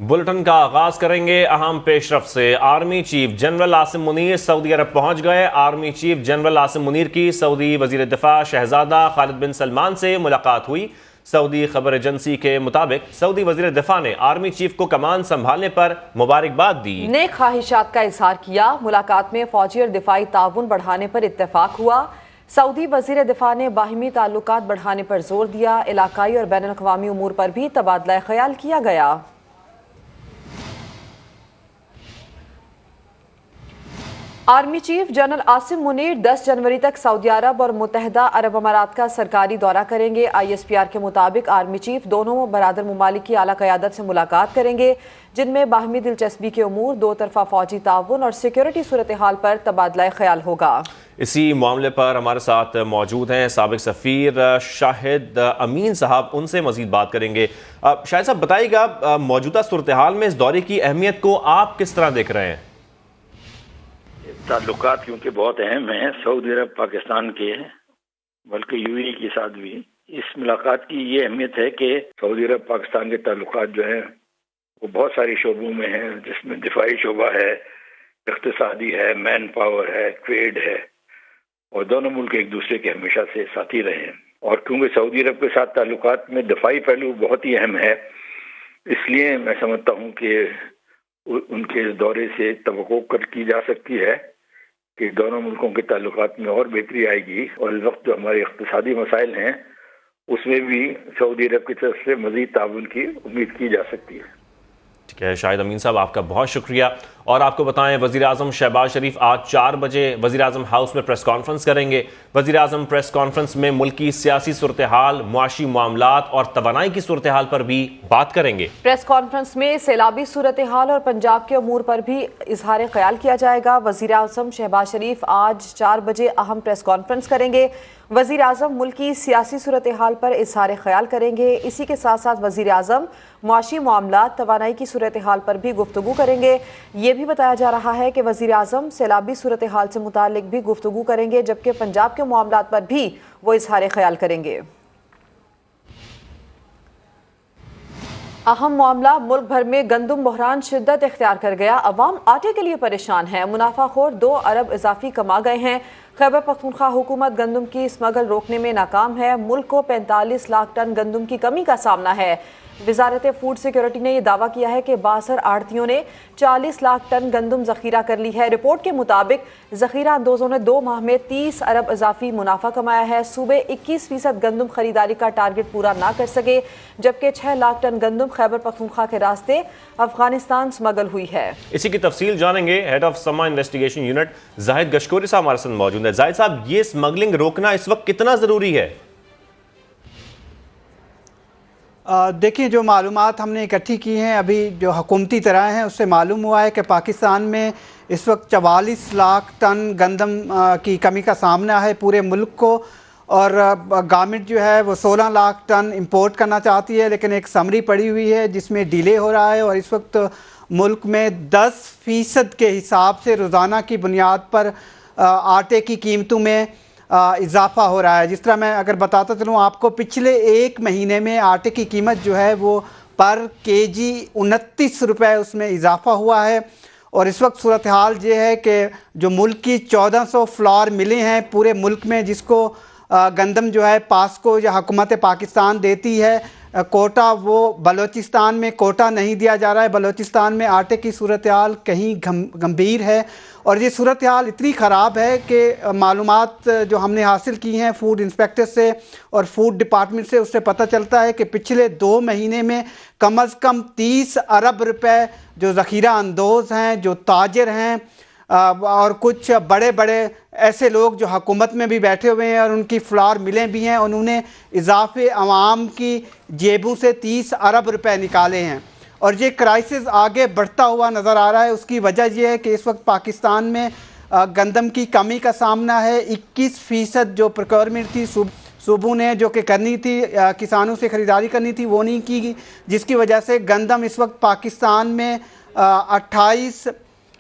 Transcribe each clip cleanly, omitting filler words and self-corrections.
Bulletin کا آغاز کریں گے اہم پیش رفت سے۔ Army chief general Asim Munir Saudi Arab پہنچ گئے۔ Army chief general Asim Munir کی سعودی وزیر دفاع شہزادہ خالد بن سلمان سے ملاقات ہوئی۔ سعودی خبر ایجنسی کے مطابق سعودی وزیر دفاع نے آرمی چیف کو کمان سنبھالنے پر مبارکباد دی۔ نیک خواہشات کا اظہار کیا۔ ملاقات میں فوجی اور دفاعی تعاون بڑھانے پر اتفاق ہوا۔ سعودی وزیر دفاع نے باہمی تعلقات بڑھانے پر زور دیا۔ علاقائی اور بین الاقوامی امور پر بھی تبادلہ خیال کیا گیا۔ Army chief general Asim Munir 10 جنوری تک سعودی عرب اور متحدہ عرب امارات کا سرکاری دورہ کریں گے۔ ISPR کے مطابق آرمی چیف دونوں برادر ممالک کی اعلیٰ قیادت سے ملاقات کریں گے، جن میں باہمی دلچسپی کے امور، دو طرفہ فوجی تعاون اور سیکیورٹی صورتحال پر تبادلہ خیال ہوگا۔ اسی معاملے پر ہمارے ساتھ موجود ہیں سابق سفیر شاہد امین صاحب، ان سے مزید بات کریں گے۔ شاہد صاحب بتائیے گا، موجودہ صورتحال میں اس دورے کی اہمیت کو آپ کس طرح دیکھ رہے ہیں؟ تعلقات کیونکہ بہت اہم ہیں سعودی عرب پاکستان کے، بلکہ UAE کے ساتھ بھی۔ اس ملاقات کی یہ اہمیت ہے کہ سعودی عرب پاکستان کے تعلقات جو ہیں وہ بہت ساری شعبوں میں ہیں، جس میں دفاعی شعبہ ہے، اقتصادی ہے، مین پاور ہے، ٹریڈ ہے، اور دونوں ملک ایک دوسرے کے ہمیشہ سے ساتھی رہے ہیں۔ اور کیونکہ سعودی عرب کے ساتھ تعلقات میں دفاعی پہلو بہت ہی اہم ہے، اس لیے میں سمجھتا ہوں کہ ان کے دورے سے توقع کی جا سکتی ہے کہ دونوں ملکوں کے تعلقات میں اور بہتری آئے گی، اور اس وقت جو ہمارے اقتصادی مسائل ہیں اس میں بھی سعودی عرب کی طرف سے مزید تعاون کی امید کی جا سکتی ہے۔ ٹھیک ہے شاہد امین صاحب، آپ کا بہت شکریہ۔ اور آپ کو بتائیں، وزیر اعظم شہباز شریف آج 4 بجے وزیر اعظم ہاؤس میں پریس کانفرنس کریں گے۔ وزیر اعظم پریس کانفرنس میں ملکی سیاسی صورتحال، معاشی معاملات اور توانائی کی صورتحال پر بھی بات کریں گے۔ پریس کانفرنس میں سیلابی صورتحال اور پنجاب کے امور پر بھی اظہار خیال کیا جائے گا۔ وزیر اعظم شہباز شریف آج 4 بجے اہم پریس کانفرنس کریں گے۔ وزیر اعظم ملکی سیاسی صورتحال پر اظہار خیال کریں گے۔ اسی کے ساتھ ساتھ وزیر اعظم معاشی معاملات، توانائی کی صورتحال پر بھی گفتگو کریں گے۔ یہ بھی بتایا جا رہا ہے کہ وزیر اعظم سیلابی صورتحال سے متعلق بھی گفتگو کریں گے، جبکہ پنجاب کے معاملات پر بھی وہ اظہار خیال کریں گے۔ اہم معاملہ، ملک بھر میں گندم بحران شدت اختیار کر گیا۔ عوام آٹے کے لیے پریشان ہے۔ منافع خور 2 ارب اضافی کما گئے ہیں۔ خیبر پختونخوا حکومت گندم کی اسمگل روکنے میں ناکام ہے۔ ملک کو 45 لاکھ ٹن گندم کی کمی کا سامنا ہے۔ وزارت فوڈ سیکیورٹی نے یہ دعویٰ کیا ہے کہ باثر آڑھتیوں نے 40 لاکھ ٹن گندم ذخیرہ کر لی ہے۔ رپورٹ کے مطابق ذخیرہ اندوزوں نے 2 ماہ میں 30 ارب اضافی منافع کمایا ہے۔ صوبے 21% گندم خریداری کا ٹارگٹ پورا نہ کر سکے، جبکہ 6 لاکھ ٹن گندم خیبر پختونخوا کے راستے افغانستان اسمگل ہوئی ہے۔ اسی کی تفصیل جانیں گے۔ ہیڈ آف سما انویسٹیگیشن یونٹ زاہد گشکوری صاحب ہمارے ساتھ موجود ہیں۔ زاہد صاحب، یہ اسمگلنگ روکنا اس وقت کتنا ضروری ہے؟ دیکھیں، جو معلومات ہم نے اکٹھی کی ہیں ابھی جو حکومتی طرح ہیں، اس سے معلوم ہوا ہے کہ پاکستان میں اس وقت 44 لاکھ ٹن گندم کی کمی کا سامنا ہے پورے ملک کو، اور گورنمنٹ جو ہے وہ 16 لاکھ ٹن امپورٹ کرنا چاہتی ہے، لیکن ایک سمری پڑی ہوئی ہے جس میں ڈیلے ہو رہا ہے، اور اس وقت ملک میں 10% کے حساب سے روزانہ کی بنیاد پر آٹے کی قیمتوں میں اضافہ ہو رہا ہے۔ جس طرح میں اگر بتاتا چلوں آپ کو، پچھلے 1 مہینے میں آٹے کی قیمت جو ہے وہ پر kg 29 روپے اس میں اضافہ ہوا ہے، اور اس وقت صورتحال یہ ہے کہ جو ملک کی 1400 فلور ملیں ہیں پورے ملک میں، جس کو گندم جو ہے پاسکو یا حکومت پاکستان دیتی ہے، کوٹا وہ بلوچستان میں کوٹا نہیں دیا جا رہا ہے۔ بلوچستان میں آٹے کی صورتحال کہیں گمبھیر ہے، اور یہ صورتحال اتنی خراب ہے کہ معلومات جو ہم نے حاصل کی ہیں فوڈ انسپیکٹر سے اور فوڈ ڈپارٹمنٹ سے، اس سے پتہ چلتا ہے کہ پچھلے 2 مہینے میں کم از کم 30 ارب روپے جو ذخیرہ اندوز ہیں، جو تاجر ہیں، اور کچھ بڑے بڑے ایسے لوگ جو حکومت میں بھی بیٹھے ہوئے ہیں اور ان کی فلور ملیں بھی ہیں، انہوں نے اضافے عوام کی جیبوں سے 30 ارب روپے نکالے ہیں، اور یہ کرائسس آگے بڑھتا ہوا نظر آ رہا ہے۔ اس کی وجہ یہ ہے کہ اس وقت پاکستان میں گندم کی کمی کا سامنا ہے۔ 21% جو پروکیورمنٹ تھی صوبوں نے جو کہ کرنی تھی، کسانوں سے خریداری کرنی تھی، وہ نہیں کی، جس کی وجہ سے گندم اس وقت پاکستان میں 28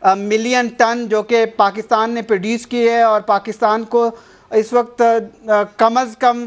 ملین ٹن جو کہ پاکستان نے پروڈیوس کی ہے، اور پاکستان کو اس وقت کم از کم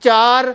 4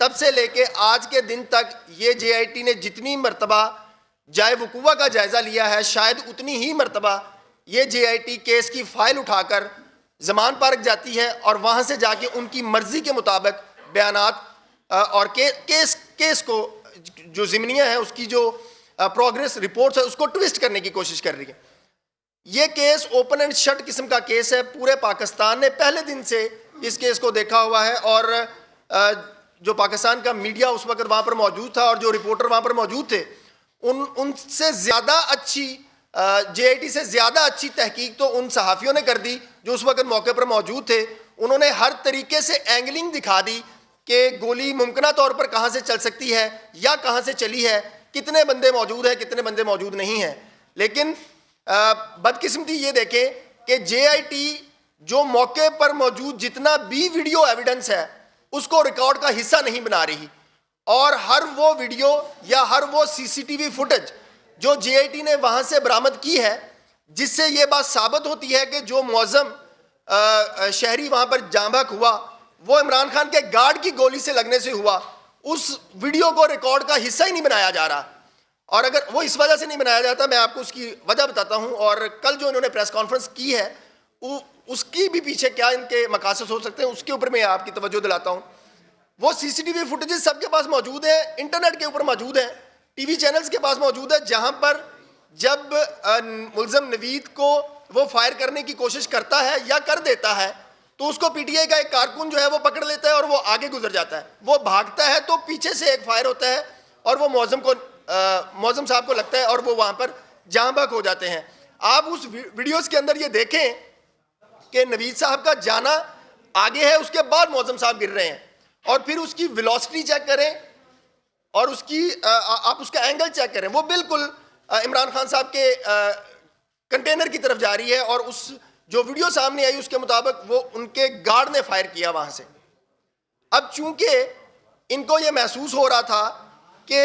تب سے لے کے آج کے دن تک یہ جے آئی ٹی نے جتنی مرتبہ جائے وقوع کا جائزہ لیا ہے شاید اتنی ہی مرتبہ یہ جے آئی ٹی کیس کی فائل اٹھا کر زمان پارک جاتی ہے اور وہاں سے جا کے ان کی مرضی کے مطابق بیانات اور کیس کو جو ضمنیہ ہے اس کی جو پروگریس رپورٹس ہے اس کو ٹویسٹ کرنے کی کوشش کر رہی ہے. یہ کیس اوپن اینڈ شٹ قسم کا کیس ہے. پورے پاکستان نے پہلے دن سے اس کیس کو دیکھا ہوا ہے اور جو پاکستان کا میڈیا اس وقت وہاں پر موجود تھا اور جو رپورٹر وہاں پر موجود تھے ان سے زیادہ اچھی جے آئی ٹی سے زیادہ اچھی تحقیق تو ان صحافیوں نے کر دی جو اس وقت موقع پر موجود تھے. انہوں نے ہر طریقے سے اینگلنگ دکھا دی کہ گولی ممکنہ طور پر کہاں سے چل سکتی ہے یا کہاں سے چلی ہے, کتنے بندے موجود ہیں کتنے بندے موجود نہیں ہیں. لیکن بدقسمتی یہ دیکھیں کہ جے آئی ٹی جو موقع پر موجود جتنا بھی ویڈیو ایویڈنس ہے اس کو ریکارڈ کا حصہ نہیں بنا رہی, اور ہر وہ ویڈیو یا ہر وہ سی سی ٹی وی فوٹیج جو جے آئی ٹی نے وہاں سے برآمد کی ہے جس سے یہ بات ثابت ہوتی ہے کہ جو معظم شہری وہاں پر جاں بحق ہوا وہ عمران خان کے گارڈ کی گولی سے لگنے سے ہوا, اس ویڈیو کو ریکارڈ کا حصہ ہی نہیں بنایا جا رہا. اور اگر وہ اس وجہ سے نہیں بنایا جاتا, میں آپ کو اس کی وجہ بتاتا ہوں. اور کل جو انہوں نے پریس کانفرنس کی ہے اس کی بھی پیچھے کیا ان کے مقاصد ہو سکتے ہیں اس کے اوپر میں آپ کی توجہ دلاتا ہوں. وہ سی سی ٹی وی فوٹیجز سب کے پاس موجود ہیں, انٹرنیٹ کے اوپر موجود ہیں, ٹی وی چینلز کے پاس موجود ہے, جہاں پر جب ملزم نوید کو وہ فائر کرنے کی کوشش کرتا ہے یا کر دیتا ہے تو اس کو پی ٹی آئی کا ایک کارکن جو ہے وہ پکڑ لیتا ہے اور وہ آگے گزر جاتا ہے. وہ بھاگتا ہے تو پیچھے سے ایک فائر ہوتا ہے اور وہ معظم صاحب کو لگتا ہے اور وہ وہاں پر جاں بحق ہو جاتے ہیں. آپ اس ویڈیوز کے اندر یہ دیکھیں کہ نوید صاحب کا جانا آگے ہے, اس کے بعد معظم صاحب گر رہے ہیں, اور پھر اس کی ویلوسٹی چیک کریں اور اس کی آپ اس کا اینگل چیک کریں, وہ بالکل عمران خان صاحب کے کنٹینر کی طرف جا رہی ہے, اور اس جو ویڈیو سامنے آئی اس کے مطابق وہ ان کے گارڈ نے فائر کیا وہاں سے. اب چونکہ ان کو یہ محسوس ہو رہا تھا کہ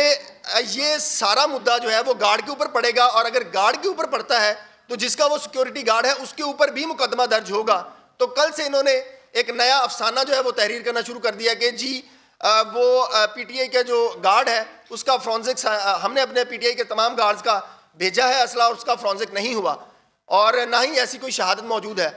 یہ سارا مدعا جو ہے وہ گارڈ کے اوپر پڑے گا, اور اگر گارڈ کے اوپر پڑتا ہے تو جس کا وہ سیکیورٹی گارڈ ہے اس کے اوپر بھی مقدمہ درج ہوگا. تو کل سے انہوں نے ایک نیا افسانہ جو ہے وہ تحریر کرنا شروع کر دیا کہ جی وہ پی ٹی آئی کا جو گارڈ ہے اس کا فرانزکس ہم نے اپنے پی ٹی آئی کے تمام گارڈز کا بھیجا ہے اسلحہ, اور اس کا فرانزک نہیں ہوا, اور نہ ہی ایسی کوئی شہادت موجود ہے.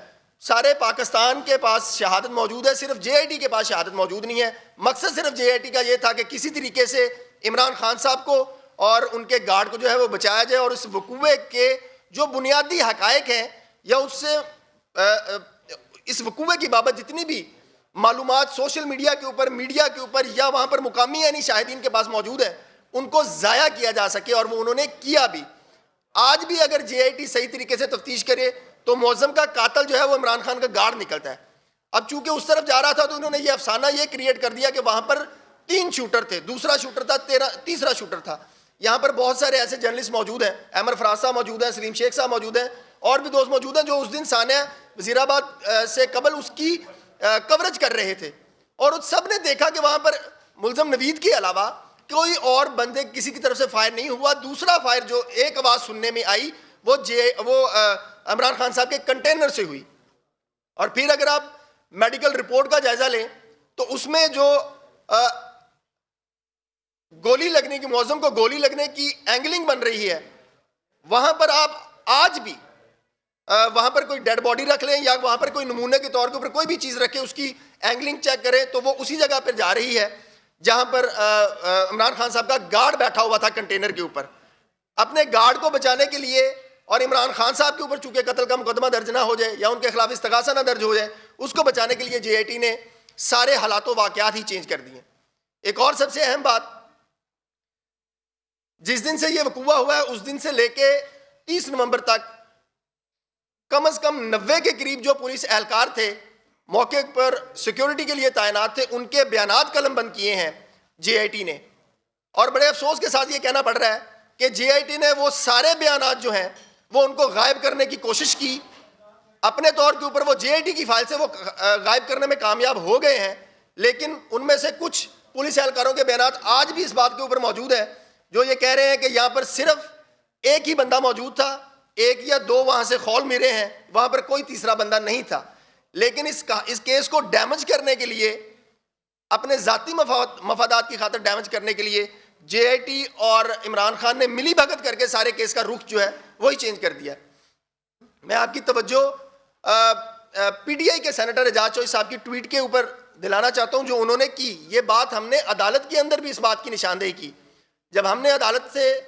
سارے پاکستان کے پاس شہادت موجود ہے, صرف جے آئی ٹی کے پاس شہادت موجود نہیں ہے. مقصد صرف جے آئی ٹی کا یہ تھا کہ کسی طریقے سے عمران خان صاحب کو اور ان کے گارڈ کو جو ہے وہ بچایا جائے, اور اس وقوع کے جو بنیادی حقائق ہیں یا اس سے اس وقوع کی بابت جتنی بھی معلومات سوشل میڈیا کے اوپر یا وہاں پر مقامی یعنی شاہدین کے پاس موجود ہیں ان کو ضائع کیا جا سکے, اور وہ انہوں نے کیا بھی. آج بھی اگر جے آئی ٹی صحیح طریقے سے تفتیش کرے تو معظم کا قاتل جو ہے وہ عمران خان کا گارڈ نکلتا ہے. اب چونکہ اس طرف جا رہا تھا تو انہوں نے یہ افسانہ یہ کریٹ کر دیا کہ وہاں پر 3 شوٹر تھے, دوسرا شوٹر تھا, تیسرا شوٹر تھا. یہاں پر بہت سارے ایسے جرنلسٹ موجود ہیں, احمد فراز صاحب موجود ہیں, سلیم شیخ صاحب موجود ہیں, اور بھی دوست موجود ہیں جو اس دن سانحہ وزیر آباد سے قبل اس کی کوریج کر رہے تھے, اور سب نے دیکھا کہ وہاں پر ملزم نوید کے علاوہ کوئی اور بندے کسی کی طرف سے فائر نہیں ہوا. دوسرا فائر جو ایک آواز سننے میں آئی وہ عمران خان صاحب کے کنٹینر سے ہوئی. اور پھر اگر آپ میڈیکل رپورٹ کا جائزہ لیں تو اس میں جو گولی لگنے کی معظم کو گولی لگنے کی اینگلنگ بن رہی ہے وہاں پر آپ آج بھی وہاں پر کوئی ڈیڈ باڈی رکھ لیں یا وہاں پر کوئی نمونے کے طور کے اوپر کوئی بھی چیز رکھے اس کی اینگلنگ چیک کریں تو وہ اسی جگہ پر جا رہی ہے جہاں پر عمران خان صاحب کا گارڈ بیٹھا ہوا تھا کنٹینر کے اوپر. اپنے گارڈ کو بچانے کے لیے اور عمران خان صاحب کے اوپر چونکہ قتل کا مقدمہ درج نہ ہو جائے یا ان کے خلاف استغاثہ نہ درج ہو جائے, اس کو بچانے کے لیے جے آئی ٹی نے سارے حالات و واقعات ہی چینج کر دیے. ایک اور سب سے اہم بات, جس دن سے یہ وقوع ہوا ہے اس دن سے لے کے 30 نومبر تک کم از کم 90 کے قریب جو پولیس اہلکار تھے موقع پر سیکیورٹی کے لیے تعینات تھے, ان کے بیانات قلم بند کیے ہیں جے آئی ٹی نے. اور بڑے افسوس کے ساتھ یہ کہنا پڑ رہا ہے کہ جے آئی ٹی نے وہ سارے بیانات جو ہیں وہ ان کو غائب کرنے کی کوشش کی. اپنے طور کے اوپر وہ جے آئی ٹی کی فائل سے وہ غائب کرنے میں کامیاب ہو گئے ہیں, لیکن ان میں سے کچھ پولیس اہلکاروں کے بیانات آج بھی اس بات کے اوپر موجود ہیں جو یہ کہہ رہے ہیں کہ یہاں پر صرف ایک ہی بندہ موجود تھا, 1 یا 2 وہاں سے خول میرے ہیں, وہاں پر کوئی تیسرا بندہ نہیں تھا. لیکن اس کیس کو ڈیمیج کرنے کے لیے اپنے ذاتی مفادات کی خاطر ڈیمیج کرنے کے لیے جے آئی ٹی اور عمران خان نے ملی بھگت کر کے سارے کیس کا رخ جو ہے وہی چینج کر دیا. میں آپ کی توجہ پی ٹی آئی کے سینیٹر اعجاز چوہی صاحب کی ٹویٹ کے اوپر دلانا چاہتا ہوں جو انہوں نے کی. یہ بات ہم نے عدالت کے اندر بھی اس بات کی نشاندہی کی. جب ہم نے عدالت سے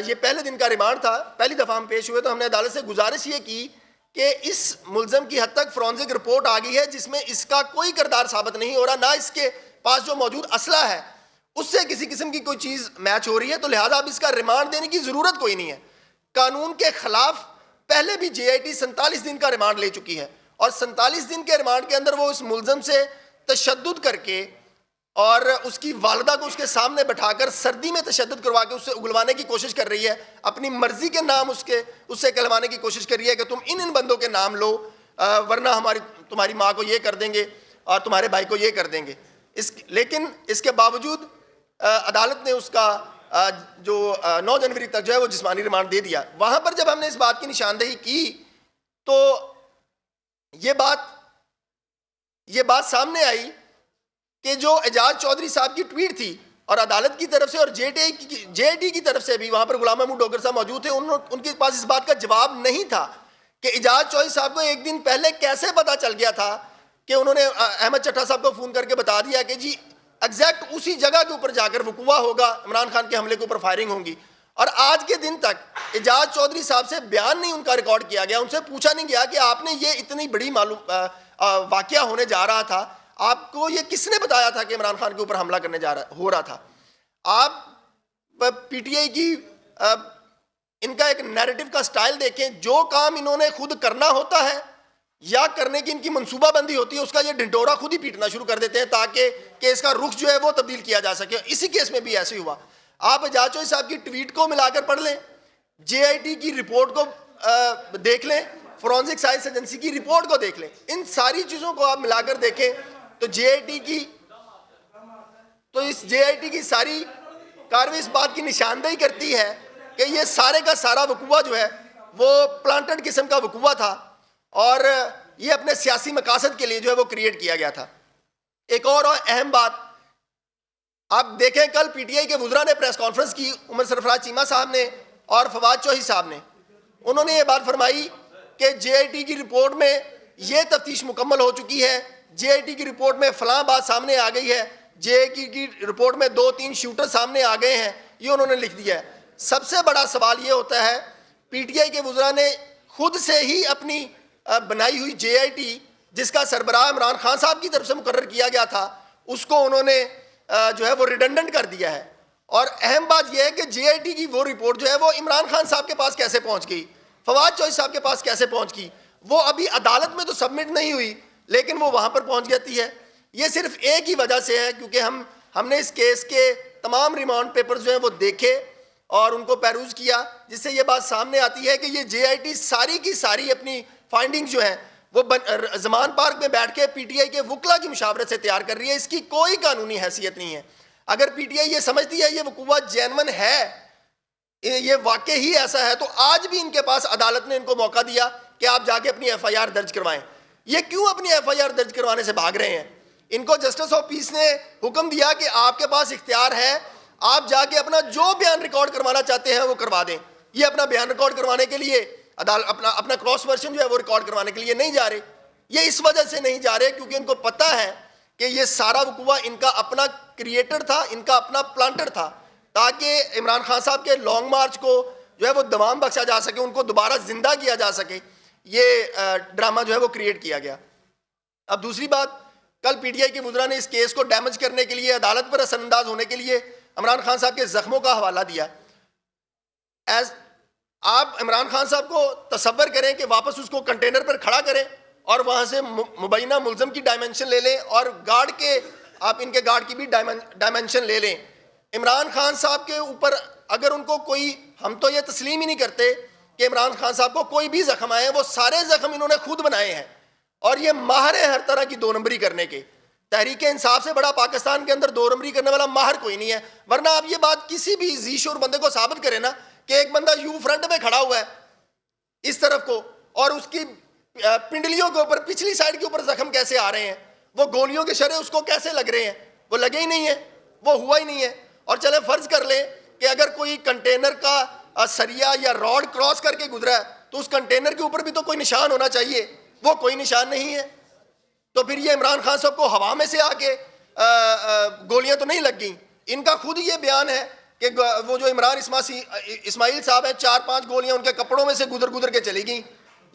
یہ پہلے دن کا ریمانڈ تھا, پہلی دفعہ ہم پیش ہوئے, تو ہم نے عدالت سے گزارش یہ کی کہ اس ملزم کی حد تک فورنزک رپورٹ آ گئی ہے جس میں اس کا کوئی کردار ثابت نہیں ہو رہا, نہ اس کے پاس جو موجود اسلحہ ہے اس سے کسی قسم کی کوئی چیز میچ ہو رہی ہے, تو لہٰذا اب اس کا ریمانڈ دینے کی ضرورت کوئی نہیں ہے. قانون کے خلاف پہلے بھی جے آئی ٹی 47 دن کا ریمانڈ لے چکی ہے, اور 47 دن کے ریمانڈ کے اندر وہ اس ملزم سے تشدد کر کے اور اس کی والدہ کو اس کے سامنے بٹھا کر سردی میں تشدد کروا کے اس سے اگلوانے کی کوشش کر رہی ہے. اپنی مرضی کے نام اس سے کہلوانے کی کوشش کر رہی ہے کہ تم ان بندوں کے نام لو ورنہ تمہاری ماں کو یہ کر دیں گے اور تمہارے بھائی کو یہ کر دیں گے. لیکن اس کے باوجود عدالت نے اس کا جو 9 جنوری تک جو ہے وہ جسمانی ریمانڈ دے دیا. وہاں پر جب ہم نے اس بات کی نشاندہی کی تو یہ بات سامنے آئی کہ جو اعجاز چودھری صاحب کی ٹویٹ تھی اور عدالت کی طرف سے اور جے آئی ٹی کی طرف سے بھی, وہاں پر غلام محمود ڈوگر صاحب موجود تھے, ان کے پاس اس بات کا جواب نہیں تھا کہ اعجاز چودھری صاحب کو ایک دن پہلے کیسے پتا چل گیا تھا کہ انہوں نے احمد چٹھا صاحب کو فون کر کے بتا دیا کہ جی ایگزیکٹ اسی جگہ کے اوپر جا کر وقوع ہوگا, عمران خان کے حملے کے اوپر فائرنگ ہوگی. اور آج کے دن تک اعجاز چودھری صاحب سے بیان نہیں ان کا ریکارڈ کیا گیا, ان سے پوچھا نہیں گیا کہ آپ نے یہ اتنی بڑی واقعہ ہونے جا رہا تھا, آپ کو یہ کس نے بتایا تھا کہ عمران خان کے اوپر حملہ کرنے ہو رہا تھا. آپ پی ٹی آئی کی ان کا ایک نیریٹو کا سٹائل دیکھیں, جو کام انہوں نے خود کرنا ہوتا ہے یا کرنے کی ان کی منصوبہ بندی ہوتی ہے اس کا یہ ڈنڈورا خود ہی پیٹنا شروع کر دیتے ہیں تاکہ کیس کا رخ جو ہے وہ تبدیل کیا جا سکے. اسی کیس میں بھی ایسے ہی ہوا. آپ اعجاز چودھری صاحب کی ٹویٹ کو ملا کر پڑھ لیں, جے آئی ٹی کی رپورٹ کو دیکھ لیں, فورنزک سائنس ایجنسی کی رپورٹ کو دیکھ لیں, ان ساری چیزوں کو آپ ملا کر دیکھیں تو جے آئی ٹی کی ساری کارروائی اس بات کی نشاندہی کرتی ہے کہ یہ سارے کا سارا وقوع جو ہے وہ پلانٹڈ قسم کا وقوع تھا اور یہ اپنے سیاسی مقاصد کے لیے جو ہے وہ کریٹ کیا گیا تھا. ایک اور اہم بات آپ دیکھیں, کل پی ٹی آئی کے وزراء نے پریس کانفرنس کی, عمر سرفراز چیمہ صاحب نے اور فواد چوہی صاحب نے, انہوں نے یہ بات فرمائی کہ جے آئی ٹی کی رپورٹ میں یہ تفتیش مکمل ہو چکی ہے, جے آئی ٹی کی رپورٹ میں فلاں بات سامنے آ گئی ہے, جے آئی ٹی کی رپورٹ میں 2-3 شوٹر سامنے آ گئے ہیں, یہ انہوں نے لکھ دیا ہے. سب سے بڑا سوال یہ ہوتا ہے پی ٹی آئی کے وزراء نے خود سے ہی اپنی بنائی ہوئی جے آئی ٹی جس کا سربراہ عمران خان صاحب کی طرف سے مقرر کیا گیا تھا اس کو انہوں نے جو ہے وہ ریڈنڈنٹ کر دیا ہے. اور اہم بات یہ ہے کہ جے آئی ٹی کی وہ رپورٹ جو ہے وہ عمران خان صاحب کے پاس کیسے پہنچ گئی, فواد چوہی صاحب کے پاس کیسے پہنچ گئی, وہ ابھی عدالت میں تو سبمٹ نہیں ہوئی لیکن وہ وہاں پر پہنچ جاتی ہے. یہ صرف ایک ہی وجہ سے ہے کیونکہ ہم نے اس کیس کے تمام ریمانڈ پیپرز جو ہیں وہ دیکھے اور ان کو پیروز کیا, جس سے یہ بات سامنے آتی ہے کہ یہ جے آئی ٹی ساری کی ساری اپنی فائنڈنگ جو ہیں وہ زمان پارک میں بیٹھ کے پی ٹی آئی کے وکلا کی مشاورت سے تیار کر رہی ہے. اس کی کوئی قانونی حیثیت نہیں ہے. اگر پی ٹی آئی یہ سمجھتی ہے یہ وقوع جینون ہے, یہ واقع ہی ایسا ہے, تو آج بھی ان کے پاس عدالت نے ان کو موقع دیا کہ آپ جا کے اپنی ایف آئی آر درج کروائیں. یہ کیوں اپنی ایف آئی آر درج کروانے سے بھاگ رہے ہیں؟ ان کو جسٹس آف پیس نے حکم دیا کہ آپ کے پاس اختیار ہے, آپ جا کے اپنا جو بیان ریکارڈ کروانا چاہتے ہیں وہ کروا دیں. یہ اپنا بیان ریکارڈ کروانے کے لیے اپنا کراس ورژن جو ہے وہ ریکارڈ کروانے کے لیے نہیں جا رہے. یہ اس وجہ سے نہیں جا رہے کیونکہ ان کو پتہ ہے کہ یہ سارا وقوع ان کا اپنا کریٹر تھا, ان کا اپنا پلانٹر تھا, تاکہ عمران خان صاحب کے لانگ مارچ کو جو ہے وہ دوام بخشا جا سکے, ان کو دوبارہ زندہ کیا جا سکے. یہ ڈرامہ جو ہے وہ کریٹ کیا گیا. اب دوسری بات, کل پی ٹی آئی کے وزراء نے اس کیس کو ڈیمیج کرنے کے لیے, عدالت پر اثر انداز ہونے کے لیے عمران خان صاحب کے زخموں کا حوالہ دیا. آپ عمران خان صاحب کو تصور کریں کہ واپس اس کو کنٹینر پر کھڑا کریں اور وہاں سے مبینہ ملزم کی ڈائمنشن لے لیں اور گارڈ کے, آپ ان کے گارڈ کی بھی ڈائمنشن لے لیں. عمران خان صاحب کے اوپر اگر ان کو کوئی, ہم تو یہ تسلیم ہی نہیں کرتے کہ عمران خان صاحب کو کوئی بھی زخم آئے, وہ سارے زخم انہوں نے خود بنائے ہیں اور یہ ماہر ہے ہر طرح کی 2 نمبری کرنے کے. تحریک انصاف سے بڑا پاکستان کے اندر 2 نمبری کرنے والا ماہر کوئی نہیں ہے. ورنہ آپ یہ بات کسی بھی ذی شعور بندے کو ثابت کریں نا کہ ایک بندہ یوں فرنٹ میں کھڑا ہوا ہے اس طرف کو اور اس کی پنڈلیوں کے اوپر پچھلی سائڈ کے اوپر زخم کیسے آ رہے ہیں, وہ گولیوں کے شرے اس کو کیسے لگ رہے ہیں, وہ لگے ہی نہیں ہیں, وہ ہوا ہی نہیں ہے. اور چلے فرض کر لیں کہ اگر کوئی کنٹینر کا سریا یا راڈ کراس کر کے گزرا ہے تو اس کنٹینر کے اوپر بھی تو کوئی نشان ہونا چاہیے, وہ کوئی نشان نہیں ہے. تو پھر یہ عمران خان صاحب کو ہوا میں سے آ کے گولیاں تو نہیں لگ گئیں. ان کا خود یہ بیان ہے کہ وہ جو عمران اسماعیل صاحب ہیں 4-5 گولیاں ان کے کپڑوں میں سے گزر کے چلی گئیں.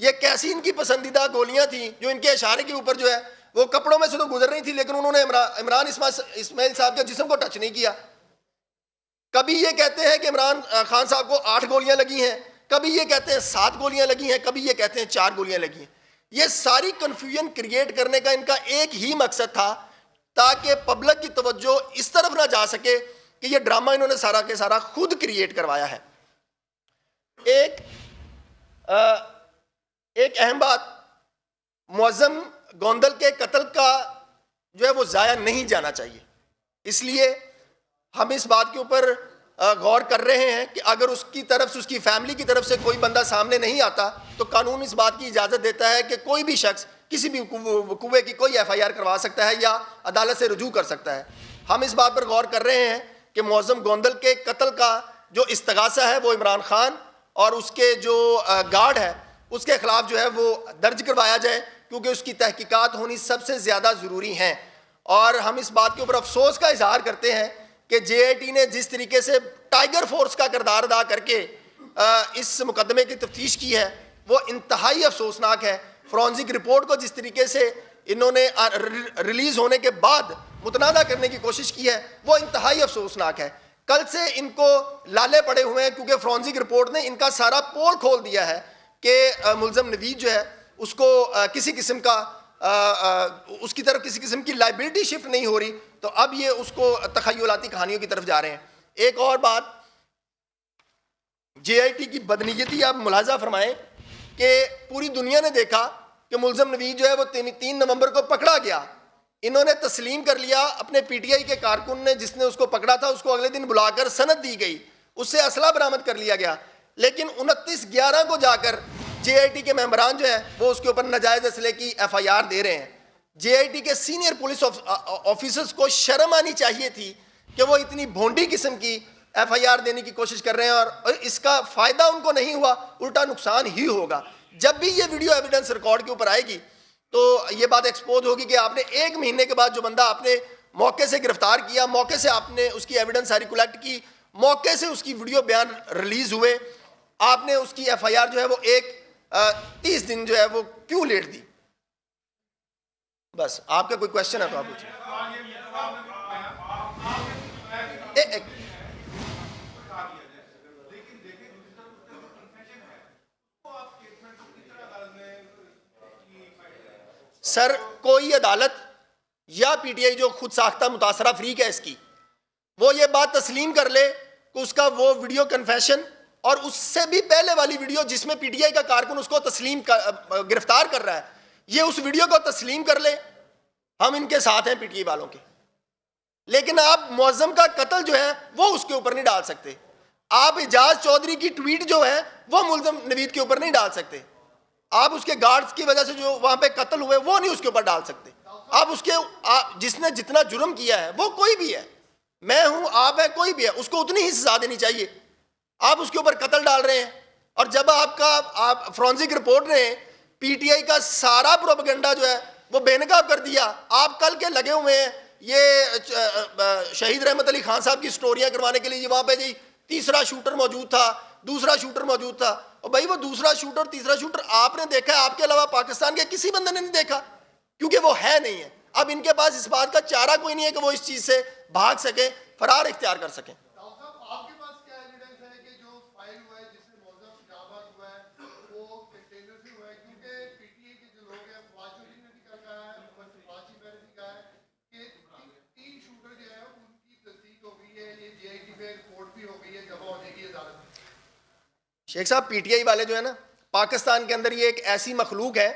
یہ کیسی ان کی پسندیدہ گولیاں تھیں جو ان کے اشارے کے اوپر جو ہے وہ کپڑوں میں سے تو گزر رہی تھی, لیکن انہوں نے عمران اسماعیل صاحب کے جسم کو ٹچ نہیں کیا. کبھی یہ کہتے ہیں کہ عمران خان صاحب کو 8 گولیاں لگی ہیں, کبھی یہ کہتے ہیں 7 گولیاں لگی ہیں, کبھی یہ کہتے ہیں 4 گولیاں لگی ہیں. یہ ساری کنفیوژن کریٹ کرنے کا ان کا ایک ہی مقصد تھا تاکہ پبلک کی توجہ اس طرف نہ جا سکے کہ یہ ڈرامہ انہوں نے سارا کے سارا خود کریٹ کروایا ہے. ایک اہم بات, معظم گوندل کے قتل کا جو ہے وہ ضائع نہیں جانا چاہیے. اس لیے ہم اس بات کے اوپر غور کر رہے ہیں کہ اگر اس کی طرف سے, اس کی فیملی کی طرف سے کوئی بندہ سامنے نہیں آتا تو قانون اس بات کی اجازت دیتا ہے کہ کوئی بھی شخص کسی بھی قوے کی کوئی FIR کروا سکتا ہے یا عدالت سے رجوع کر سکتا ہے. ہم اس بات پر غور کر رہے ہیں کہ معظم گوندل کے قتل کا جو استغاثہ ہے وہ عمران خان اور اس کے جو گارڈ ہے اس کے خلاف جو ہے وہ درج کروایا جائے, کیونکہ اس کی تحقیقات ہونی سب سے زیادہ ضروری ہیں. اور ہم اس بات کے اوپر افسوس کا اظہار کرتے ہیں کہ JIT نے جس طریقے سے ٹائیگر فورس کا کردار ادا کر کے اس مقدمے کی تفتیش کی ہے وہ انتہائی افسوسناک ہے. فورنزک رپورٹ کو جس طریقے سے انہوں نے ریلیز ہونے کے بعد متنازع کرنے کی کوشش کی ہے وہ انتہائی افسوسناک ہے. کل سے ان کو لالے پڑے ہوئے ہیں کیونکہ فورنزک رپورٹ نے ان کا سارا پول کھول دیا ہے کہ ملزم نوید جو ہے اس کو کسی قسم کا اس کی طرف کسی قسم کی لائبلٹی شفٹ نہیں ہو رہی, تو اب یہ اس کو تخیلاتی کہانیوں کی طرف جا رہے ہیں. ایک اور بات, JIT کی بدنیتی آپ ملاحظہ فرمائیں کہ پوری دنیا نے دیکھا کہ ملزم نوید جو ہے وہ 3 نومبر کو پکڑا گیا. انہوں نے تسلیم کر لیا, اپنے PTI کے کارکن نے جس نے اس کو پکڑا تھا اس کو اگلے دن بلا کر سند دی گئی, اس سے اسلحہ برآمد کر لیا گیا. لیکن 29/11 کو جا کر JIT کے ممبران جو ہیں وہ اس کے اوپر ناجائز اسلحے کی FIR دے رہے ہیں. JIT کے سینئر پولیس آفیسرز کو شرم آنی چاہیے تھی کہ وہ اتنی بھونڈی قسم کی FIR دینے کی کوشش کر رہے ہیں, اور اس کا فائدہ ان کو نہیں ہوا, الٹا نقصان ہی ہوگا. جب بھی یہ ویڈیو ایویڈنس ریکارڈ کے اوپر آئے گی تو یہ بات ایکسپوز ہوگی کہ آپ نے 1 مہینے کے بعد جو بندہ آپ نے موقع سے گرفتار کیا, موقع سے آپ نے اس کی ایویڈنس ساری کلیکٹ کی, موقع سے اس کی ویڈیو بیان ریلیز ہوئے, آپ نے اس کی FIR جو ہے وہ 30 دن جو ہے وہ کیوں لیٹ دی. بس آپ کا کوئی کوشچن ہے تو آپ پوچھیں. سر کوئی عدالت یا PTI جو خود ساختہ متاثرہ فریق ہے اس کی, وہ یہ بات تسلیم کر لے کہ اس کا وہ ویڈیو کنفیشن اور اس سے بھی پہلے والی ویڈیو جس میں PTI کا کارکن اس کو گرفتار کر رہا ہے, یہ اس ویڈیو کو تسلیم کر لے, ہم ان کے ساتھ ہیں PTI والوں کے. لیکن آپ معظم کا قتل جو ہے وہ اس کے اوپر نہیں ڈال سکتے. آپ اعجاز چودھری کی ٹویٹ جو ہے وہ ملزم نوید کے اوپر نہیں ڈال سکتے. آپ اس کے گارڈز کی وجہ سے جو وہاں پہ قتل ہوئے وہ نہیں اس کے اوپر ڈال سکتے. آپ اس کے جس نے جتنا جرم کیا ہے وہ کوئی بھی ہے, میں ہوں, آپ ہے, کوئی بھی ہے, اس کو اتنی ہی سزا دینی چاہیے. آپ اس کے اوپر قتل ڈال رہے ہیں. اور جب آپ فورنزک رپورٹ نے PTI کا سارا پروپیگنڈا جو ہے وہ بے نقاب کر دیا. آپ کل کے لگے ہوئے ہیں یہ شہید رحمت علی خان صاحب کی سٹوریاں کروانے کے لیے, وہاں پہ جی تیسرا شوٹر موجود تھا, دوسرا شوٹر موجود تھا. اور بھائی وہ دوسرا شوٹر تیسرا شوٹر آپ نے دیکھا ہے, آپ کے علاوہ پاکستان کے کسی بندے نے نہیں دیکھا, کیونکہ وہ ہے نہیں ہے. اب ان کے پاس اس بات کا چارہ کوئی نہیں ہے کہ وہ اس چیز سے بھاگ سکیں, فرار اختیار کر سکیں. شیخ صاحب PTI والے جو ہے نا پاکستان کے اندر یہ ایک ایسی مخلوق ہے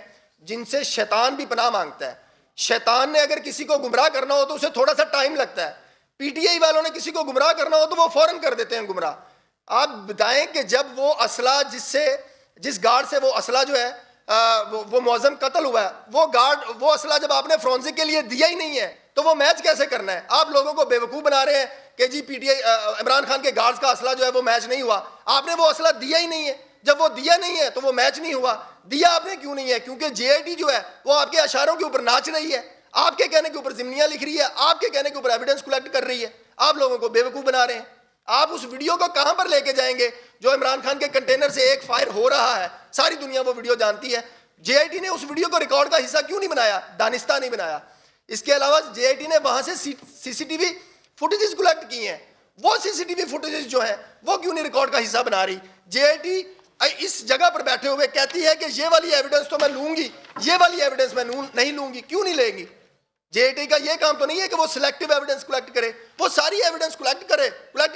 جن سے شیطان بھی پناہ مانگتا ہے. شیطان نے اگر کسی کو گمراہ کرنا ہو تو اسے تھوڑا سا ٹائم لگتا ہے, PTI والوں نے کسی کو گمراہ کرنا ہو تو وہ فوراً کر دیتے ہیں گمراہ. آپ بتائیں کہ جب وہ اسلحہ جس گارڈ سے وہ اسلحہ جو ہے وہ معظم قتل ہوا ہے, وہ اسلحہ جب آپ نے فرانسک کے لیے دیا ہی نہیں ہے تو وہ میچ کیسے کرنا ہے؟ آپ لوگوں کو بیوقوف بنا رہے ہیں کہ جی P T I Imran Khan کے گارڈز کا اسلحہ جو ہے وہ میچ نہیں ہوا. آپ نے وہ اسلحہ دیا ہی نہیں ہے. جب وہ دیا نہیں ہے تو وہ میچ نہیں ہوا. دیا آپ نے کیوں نہیں ہے؟ کیونکہ جے آئی ٹی جو ہے وہ آپ کے اشاروں کے اوپر ناچ رہی ہے, آپ کے کہنے کے اوپر ضمنیاں لکھ رہی ہے, آپ کے کہنے کے اوپر ایویڈنس کلیکٹ کر رہی ہے. آپ لوگوں کو بیوقوف بنا رہے ہیں. آپ اس ویڈیو کو کہاں پر لے کے جائیں گے جو عمران خان کے کنٹینر سے ایک فائر ہو رہا ہے؟ ساری دنیا وہ ویڈیو جانتی ہے. جے آئی ٹی نے اس ویڈیو کو ریکارڈ کا حصہ کیوں نہیں بنایا؟ دانستہ نہیں بنایا. اس کے علاوہ جے آئی ٹی نے وہاں سے C C T V footages collect کی ہیں, وہ سی سی ٹی وی فوٹیجز جو ہیں وہ کیوں نہیں ریکارڈ کا حصہ بنا رہی؟ جے آئی ٹی اس جگہ پر بیٹھے ہوئے کہتی ہے کہ یہ والی ایویڈنس تو میں لوں گی, یہ والی ایویڈنس میں نہیں لوں گی. کیوں نہیں لے گی؟ جے آئی ٹی کا یہ کام تو نہیں ہے کہ وہ سلیکٹیو ایویڈنس کلیکٹ کرے, وہ ساری ایویڈنس کلیکٹ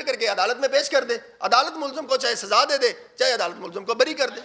کر کے عدالت میں پیش کر دے. عدالت ملزم کو چاہے سزا دے دے, چاہے عدالت ملزم کو بری کر دے.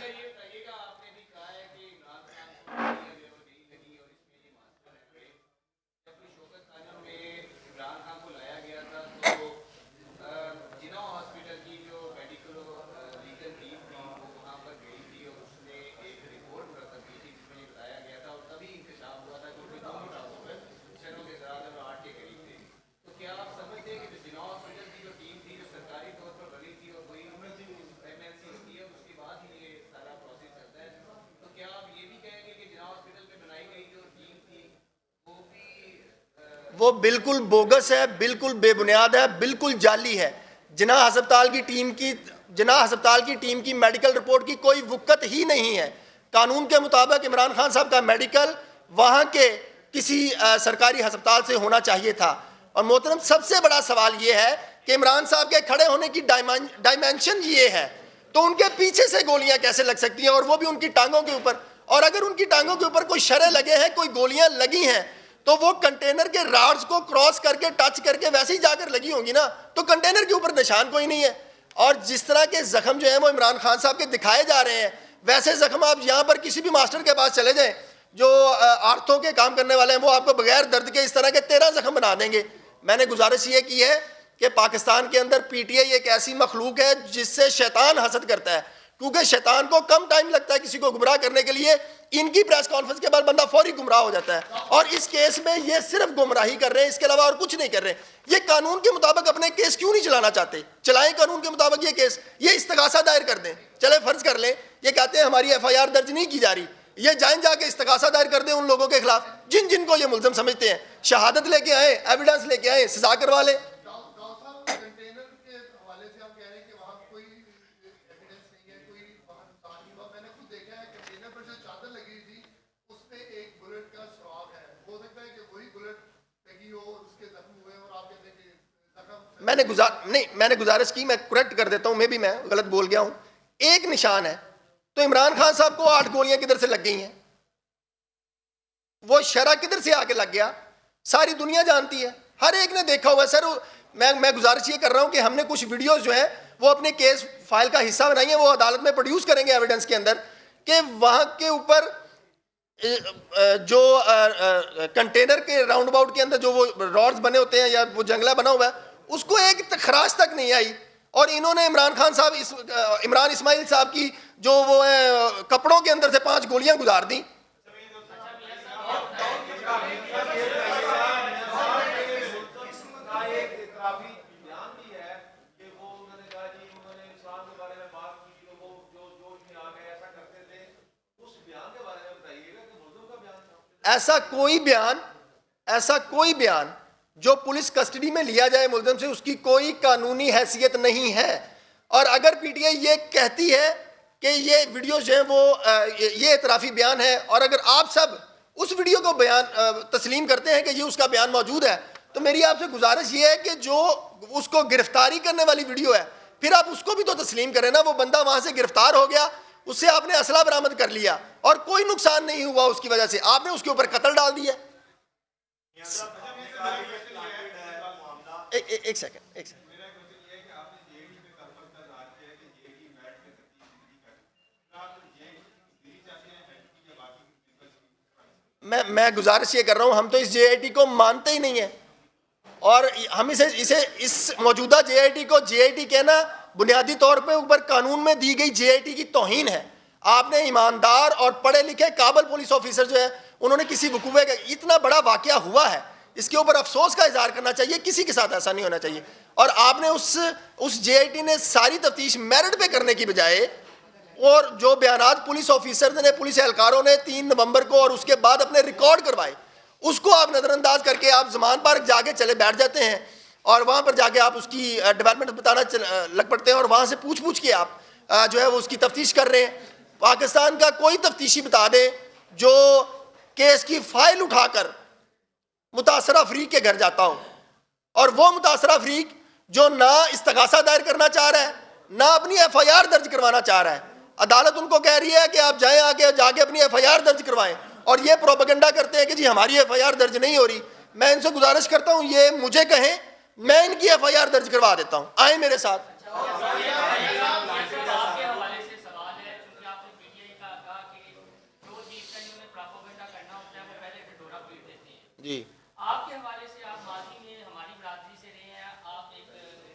وہ بالکل بوگس ہے, بالکل بے بنیاد ہے, بالکل جعلی ہے. جناح ہسپتال کی ٹیم کی میڈیکل رپورٹ کی کوئی وقت ہی نہیں ہے. قانون کے مطابق عمران خان صاحب کا میڈیکل وہاں کے کسی سرکاری ہسپتال سے ہونا چاہیے تھا. اور محترم سب سے بڑا سوال یہ ہے کہ عمران صاحب کے کھڑے ہونے کی ڈائمینشن یہ ہے تو ان کے پیچھے سے گولیاں کیسے لگ سکتی ہیں, اور وہ بھی ان کی ٹانگوں کے اوپر؟ اور اگر ان کی ٹانگوں کے اوپر کوئی شرے لگے ہیں, کوئی گولیاں لگی ہیں, تو وہ کنٹینر کے راڈز کو کراس کر کے ٹچ کر کے ویسے ہی جا کر لگی ہوں گی نا. تو کنٹینر کے اوپر نشان کوئی نہیں ہے. اور جس طرح کے زخم جو ہیں وہ عمران خان صاحب کے دکھائے جا رہے ہیں, ویسے زخم آپ یہاں پر کسی بھی ماسٹر کے پاس چلے جائیں جو آرتھو کے کام کرنے والے ہیں, وہ آپ کو بغیر درد کے اس طرح کے 13 زخم بنا دیں گے. میں نے گزارش یہ کی ہے کہ پاکستان کے اندر پی ٹی آئی ایک ایسی مخلوق ہے جس سے شیطان حسد کرتا ہے, کیونکہ شیطان کو کم ٹائم لگتا ہے کسی کو گمراہ کرنے کے لیے. ان کی پریس کانفرنس کے بعد بندہ فوری گمراہ ہو جاتا ہے, اور اس کیس میں یہ صرف گمراہی کر رہے ہیں, اس کے علاوہ اور کچھ نہیں کر رہے. یہ قانون کے مطابق اپنے کیس کیوں نہیں چلانا چاہتے؟ چلائیں قانون کے مطابق یہ کیس, یہ استغاثہ دائر کر دیں. چلے فرض کر لیں یہ کہتے ہیں ہماری ایف آئی آر درج نہیں کی جا رہی, یہ جائیں جا کے استغاثہ دائر کر دیں ان لوگوں کے خلاف جن کو یہ ملزم سمجھتے ہیں. شہادت لے کے آئیں, ایویڈنس لے کے آئیں, سزا کروا لیں. میں نے گزارش کی, میں کریکٹ کر دیتا ہوں, میں غلط بول گیا ہوں. ایک نشان ہے تو عمران خان صاحب کو 8 گولیاں کدھر سے لگ گئی ہیں, وہ شرح کدھر سے آ کے لگ گیا, ساری دنیا جانتی ہے, ہر ایک نے دیکھا ہوا ہے. سر میں گزارش یہ کر رہا ہوں کہ ہم نے کچھ ویڈیوز جو ہیں وہ اپنے کیس فائل کا حصہ بنائی ہیں, وہ عدالت میں پروڈیوس کریں گے ایویڈنس کے اندر, کہ وہاں کے اوپر جو کنٹینر کے راؤنڈ اباؤٹ کے اندر جو وہ راڈز بنے ہوتے ہیں یا وہ جنگلہ بنا ہوا ہے, اس کو ایک خراش تک نہیں آئی. اور انہوں نے عمران اسماعیل صاحب کی جو وہ کپڑوں کے اندر سے 5 گولیاں گزار دیں. ایسا کوئی بیان جو پولیس کسٹڈی میں لیا جائے ملزم سے, اس کی کوئی قانونی حیثیت نہیں ہے. اور اگر پی ٹی آئی یہ کہتی ہے کہ یہ ویڈیو جو ہیں وہ یہ اعترافی بیان ہے, اور اگر آپ سب اس ویڈیو کو تسلیم کرتے ہیں کہ یہ اس کا بیان موجود ہے, تو میری آپ سے گزارش یہ ہے کہ جو اس کو گرفتاری کرنے والی ویڈیو ہے, پھر آپ اس کو بھی تو تسلیم کریں نا. وہ بندہ وہاں سے گرفتار ہو گیا, اس سے آپ نے اسلحہ برآمد کر لیا اور کوئی نقصان نہیں ہوا اس کی وجہ سے, آپ نے اس کے اوپر قتل ڈال دیا. ایک سیکنڈ میں گزارش یہ کر رہا ہوں, ہم تو اس جے آئی ٹی کو مانتے ہی نہیں ہیں, اور ہم اس موجودہ جے آئی ٹی کو جے آئی ٹی کہنا بنیادی طور پہ اوپر قانون میں دی گئی جے آئی ٹی کی توہین ہے. آپ نے ایماندار اور پڑھے لکھے قابل پولیس آفیسر جو ہے انہوں نے کسی وقوعے کا اتنا بڑا واقعہ ہوا ہے اس کے اوپر افسوس کا اظہار کرنا چاہیے, کسی کے ساتھ ایسا نہیں ہونا چاہیے. اور آپ نے اس جے آئی ٹی نے ساری تفتیش میرٹ پہ کرنے کی بجائے اور جو بیانات پولیس آفیسر نے پولیس اہلکاروں نے 3 نومبر کو اور اس کے بعد اپنے ریکارڈ کروائے اس کو آپ نظر انداز کر کے آپ زمان پارک جا کے چلے بیٹھ جاتے ہیں اور وہاں پر جا کے آپ اس کی ڈیولپمنٹ بتانا لگ پڑتے ہیں اور وہاں سے پوچھ کے آپ جو ہے وہ اس کی تفتیش کر رہے ہیں. پاکستان کا کوئی تفتیشی بتا دے جو کیس کی فائل اٹھا کر متاثرہ فریق کے گھر جاتا ہو, اور وہ متاثرہ فریق جو نہ استغاثہ دائر کرنا چاہ رہا ہے نہ اپنی ایف آئی آر درج کروانا چاہ رہا ہے. عدالت ان کو کہہ رہی ہے کہ آپ جائیں آگے جا کے اپنی ایف آئی آر درج کروائیں, اور یہ پروپیگنڈا کرتے ہیں کہ جی ہماری ایف آئی آر درج نہیں ہو رہی. میں ان سے گزارش کرتا ہوں یہ مجھے کہیں, میں ان کی ایف آئی آر درج کروا دیتا ہوں, آئیں میرے ساتھ. جی آپ کے حوالے سے آپ ماضی میں ہماری برادری سے رہے ہیں, آپ ایک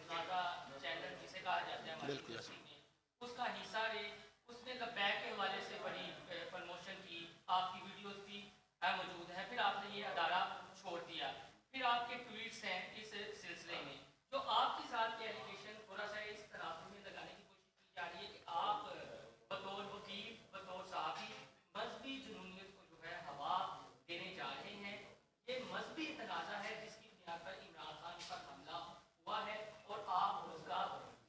تازہ چینل جسے کہا جاتا ہے ہماری برادری میں اس کا حصہ رہے, اس نے لبیک کے حوالے سے بڑی پروموشن کی, آپ کی ویڈیوز بھی موجود ہیں. پھر آپ نے یہ ادارہ چھوڑ دیا, پھر آپ کے ٹویٹس ہیں اس سلسلے میں جو آپ کے ساتھ کے ایلیگیشن تھوڑا سا اس طرح میں لگانے کی کوشش کی جا رہی ہے کہ آپ بطور وکیل بطور صحافی مذہبی جنونیت کو جو ہے ہوا دینے جا رہے ہیں. یہ مذہبی تنازع ہے جس کی بنیاد پر عمران خان پر حملہ ہوا ہے اور آپ اس کا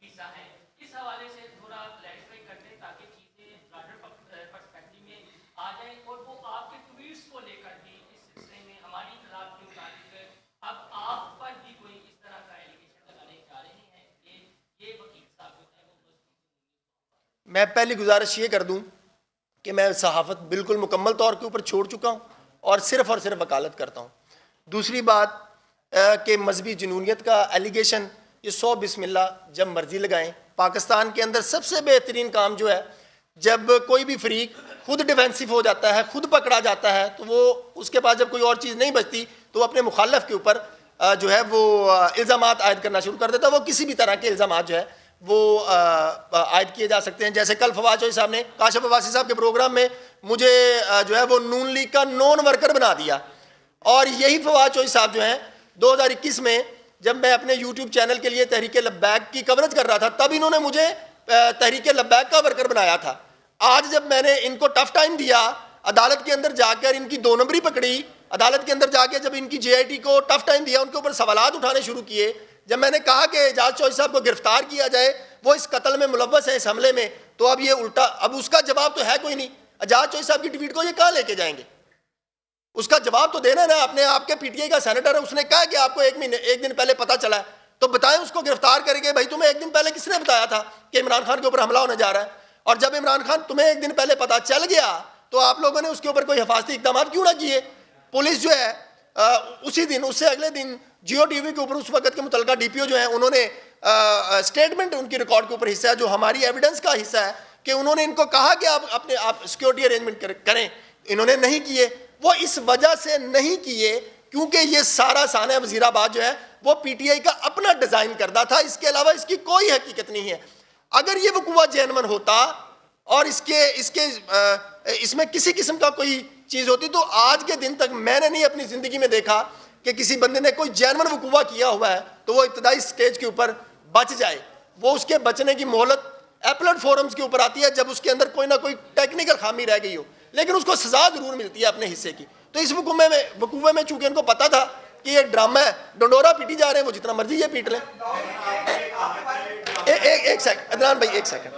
حصہ ہیں. اس حوالے سے تھوڑا کلیریفائی کر دیں تاکہ چیزیں براڈر پرسپیکٹو میں آ جائیں, اور وہ آپ کے ٹویٹس کو لے کر بھی اس سلسلے میں ہماری اطلاع کے مطابق اب آپ پر بھی کوئی اس طرح کا ایلیگیشن لگانے جا رہے ہیں کہ یہ وکیل صاحب جو ہے وہ. میں پہلی گزارش یہ کر دوں کہ میں صحافت بالکل مکمل طور کے اوپر چھوڑ چکا ہوں اور صرف وکالت کرتا ہوں. دوسری بات کہ مذہبی جنونیت کا ایلیگیشن یہ 100 بسم اللہ جب مرضی لگائیں. پاکستان کے اندر سب سے بہترین کام جو ہے جب کوئی بھی فریق خود ڈیفینسو ہو جاتا ہے, خود پکڑا جاتا ہے, تو وہ اس کے پاس جب کوئی اور چیز نہیں بچتی تو وہ اپنے مخالف کے اوپر جو ہے وہ الزامات عائد کرنا شروع کر دیتا ہے. وہ کسی بھی طرح کے الزامات جو ہے وہ عائد کیے جا سکتے ہیں. جیسے کل فواد چوہدری صاحب نے کاشف عباسی صاحب کے پروگرام میں مجھے جو ہے وہ نون لیگ کا نون ورکر بنا دیا, اور یہی فواد چوہدری صاحب جو ہیں 2021 میں جب میں اپنے یوٹیوب چینل کے لیے تحریک لبیک کی کوریج کر رہا تھا تب انہوں نے مجھے تحریک لبیک کا ورکر بنایا تھا. آج جب میں نے ان کو ٹف ٹائم دیا, عدالت کے اندر جا کر ان کی 2 نمبری پکڑی, عدالت کے اندر جا کے جب ان کی جے آئی ٹی کو ٹف ٹائم دیا, ان کے اوپر سوالات اٹھانے شروع کیے, جب میں نے کہا کہ اعجاز چوہدری صاحب کو گرفتار کیا جائے, وہ اس قتل میں ملوث ہیں اس حملے میں, تو اب یہ الٹا, اب اس کا جواب تو ہے کوئی نہیں. اعجاز چوہدری صاحب کی ٹویٹ کو یہ کہاں لے کے جائیں گے؟ اس کا جواب تو دینا ہے نا. اپنے آپ کے پی ٹی آئی کا سینیٹر ہے, اس نے کہا کہ آپ کو ایک دن پہلے پتہ چلا ہے, تو بتائیں اس کو گرفتار کریں گے. بھائی تمہیں ایک دن پہلے کس نے بتایا تھا کہ عمران خان کے اوپر حملہ ہونے جا رہا ہے؟ اور جب عمران خان تمہیں ایک دن پہلے پتہ چل گیا تو آپ لوگوں نے اس کے اوپر کوئی حفاظتی اقدامات کیوں نہ کیے؟ پولیس جو ہے اسی دن, اس سے اگلے دن جیو ٹی وی کے اوپر اس وقت کے متعلقہ ڈی پی او جو ہیں انہوں نے اسٹیٹمنٹ ان کی ریکارڈ کے اوپر حصہ ہے جو ہماری ایویڈنس کا حصہ ہے کہ انہوں نے ان کو کہا کہ آپ سیکورٹی ارینجمنٹ کریں, انہوں نے نہیں کیے. وہ اس وجہ سے نہیں کیے کیونکہ یہ سارا سانحہ وزیر آباد جو ہے وہ پی ٹی آئی کا اپنا ڈیزائن کردہ تھا, اس کے علاوہ اس کی کوئی حقیقت نہیں ہے. اگر یہ وقوع جینون ہوتا اور اس میں کسی قسم کا کوئی چیز ہوتی تو آج کے دن تک میں نے نہیں اپنی زندگی میں دیکھا کہ کسی بندے نے کوئی جینون وقوع کیا ہوا ہے تو وہ ابتدائی سٹیج کے اوپر بچ جائے. وہ اس کے بچنے کی مہلت ایپلٹ فورمز کے اوپر آتی ہے جب اس کے اندر کوئی نہ کوئی ٹیکنیکل خامی رہ گئی ہو, لیکن اس کو سزا ضرور ملتی ہے اپنے حصے کی. تو اس وقوع میں چونکہ ان کو پتا تھا کہ یہ ڈرامہ ہے, ڈنڈورا پیٹی جا رہے ہیں, وہ جتنا مرضی یہ پیٹ لیں. ایک سیکنڈ عدنان بھائی, ایک سیکنڈ.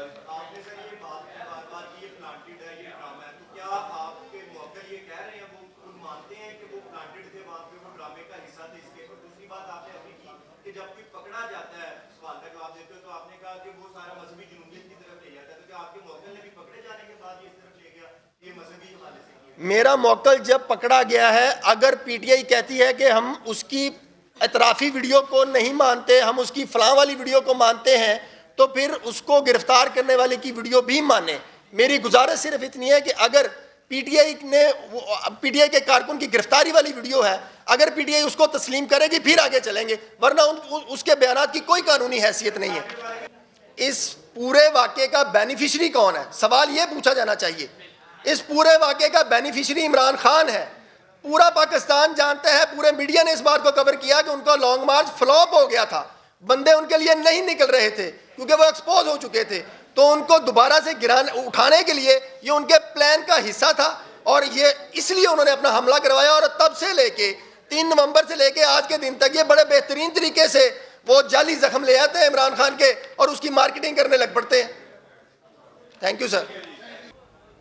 میرا موکل جب پکڑا گیا ہے, اگر پی ٹی آئی کہتی ہے کہ ہم اس کی اعترافی ویڈیو کو نہیں مانتے, ہم اس کی فلاں والی ویڈیو کو مانتے ہیں, تو پھر اس کو گرفتار کرنے والے کی ویڈیو بھی مانیں. میری گزارش صرف اتنی ہے کہ اگر پی ٹی آئی کے کارکن کی گرفتاری والی ویڈیو ہے, اگر پی ٹی آئی اس کو تسلیم کرے گی پھر آگے چلیں گے, ورنہ اس کے بیانات کی کوئی قانونی حیثیت نہیں ہے. اس پورے واقعے کا بینیفیشری کون ہے؟ سوال یہ پوچھا جانا چاہیے. اس پورے واقعے کا بینیفیشری عمران خان ہے. پورا پاکستان جانتا ہے, پورے میڈیا نے اس بات کو کور کیا کہ ان کا لانگ مارچ فلاپ ہو گیا تھا, بندے ان کے لیے نہیں نکل رہے تھے کیونکہ وہ ایکسپوز ہو چکے تھے. تو ان کو دوبارہ سے اٹھانے کے لیے یہ ان کے پلان کا حصہ تھا, اور یہ اس لیے انہوں نے اپنا حملہ کروایا. اور تب سے لے کے 3 نومبر سے لے کے آج کے دن تک یہ بڑے بہترین طریقے سے وہ جعلی زخم لے آتے ہیں عمران خان کے اور اس کی مارکیٹنگ کرنے لگ پڑتے ہیں. Thank you sir.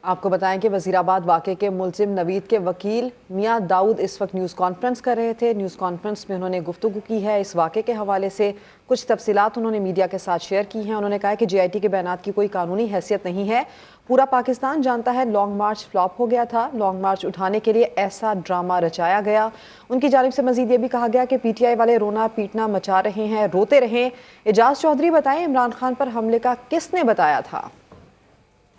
آپ کو بتائیں کہ وزیر آباد واقعے کے ملزم نوید کے وکیل میاں داؤد اس وقت نیوز کانفرنس کر رہے تھے. نیوز کانفرنس میں انہوں نے گفتگو کی ہے. اس واقعے کے حوالے سے کچھ تفصیلات انہوں نے میڈیا کے ساتھ شیئر کی ہیں. انہوں نے کہا کہ JIT کے بیانات کی کوئی قانونی حیثیت نہیں ہے. پورا پاکستان جانتا ہے لانگ مارچ فلاپ ہو گیا تھا. لانگ مارچ اٹھانے کے لیے ایسا ڈرامہ رچایا گیا. ان کی جانب سے مزید یہ بھی کہا گیا کہ PTI والے رونا پیٹنا مچا رہے ہیں, روتے رہیں. اعجاز چودھری بتائیں عمران خان پر حملے کا کس نے بتایا تھا؟